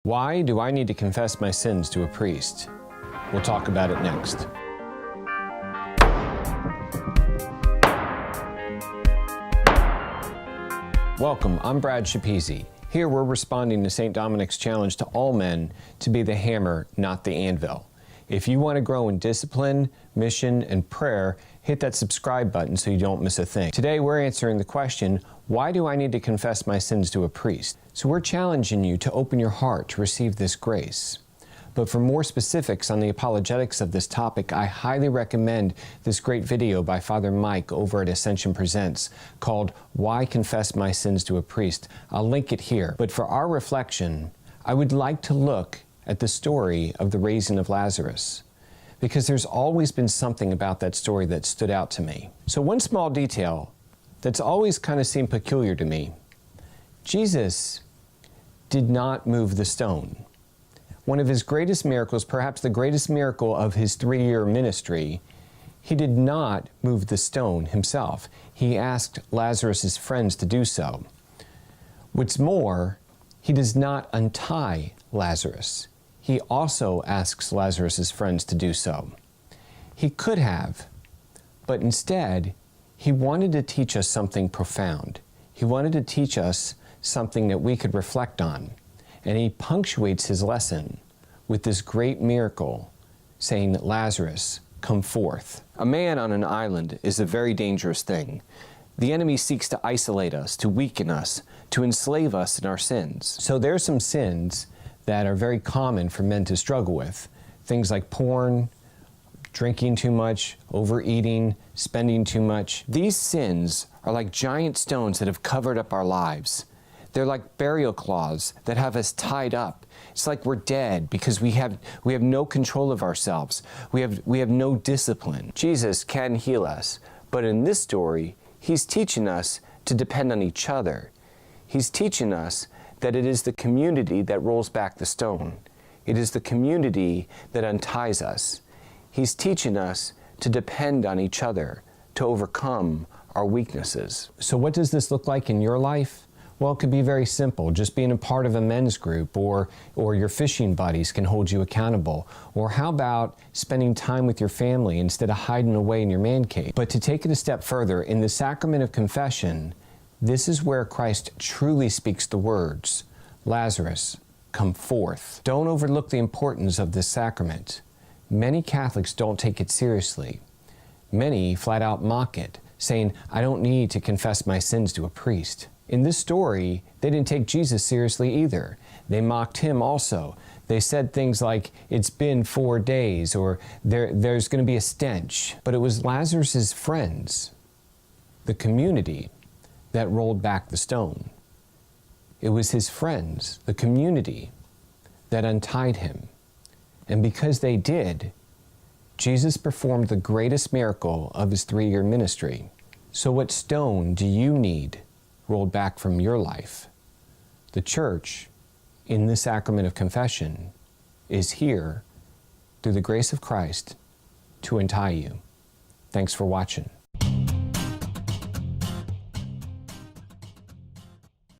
Why do I need to confess my sins to a priest? We'll talk about it next. Welcome, I'm Brad Schepisi. Here we're responding to St. Dominic's challenge to all men to be the hammer, not the anvil. If you want to grow in discipline, mission, and prayer, hit that subscribe button so you don't miss a thing. Today we're answering the question, why do I need to confess my sins to a priest? So we're challenging you to open your heart to receive this grace. But for more specifics on the apologetics of this topic, I highly recommend this great video by Father Mike over at Ascension Presents called Why Confess My Sins to a Priest. I'll link it here. But for our reflection, I would like to look at the story of the raising of Lazarus, because there's always been something about that story that stood out to me. So one small detail that's always kind of seemed peculiar to me: Jesus did not move the stone. One of his greatest miracles, perhaps the greatest miracle of his 3-year ministry, he did not move the stone himself. He asked Lazarus' friends to do so. What's more, he does not untie Lazarus. He also asks Lazarus' friends to do so. He could have, but instead, he wanted to teach us something profound. He wanted to teach us something that we could reflect on. And he punctuates his lesson with this great miracle, saying, Lazarus, come forth. A man on an island is a very dangerous thing. The enemy seeks to isolate us, to weaken us, to enslave us in our sins. So there are some sins that are very common for men to struggle with. Things like porn, drinking too much, overeating, spending too much. These sins are like giant stones that have covered up our lives. They're like burial cloths that have us tied up. It's like we're dead because we have no control of ourselves. We have no discipline. Jesus can heal us, but in this story, he's teaching us to depend on each other. He's teaching us that it is the community that rolls back the stone. It is the community that unties us. He's teaching us to depend on each other to overcome our weaknesses. So what does this look like in your life? Well, it could be very simple. Just being a part of a men's group, or your fishing buddies can hold you accountable. Or how about spending time with your family instead of hiding away in your man cave? But to take it a step further, in the sacrament of confession, this is where Christ truly speaks the words, Lazarus, come forth. Don't overlook the importance of this sacrament. Many Catholics don't take it seriously. Many flat out mock it, saying, I don't need to confess my sins to a priest. In this story, they didn't take Jesus seriously either. They mocked him also. They said things like, it's been 4 days, or there's going to be a stench. But it was Lazarus' friends, the community, that rolled back the stone. It was his friends, the community, that untied him. And because they did, Jesus performed the greatest miracle of his 3-year ministry. So what stone do you need rolled back from your life? The Church, in the sacrament of confession, is here, through the grace of Christ, to untie you. Thanks for watching.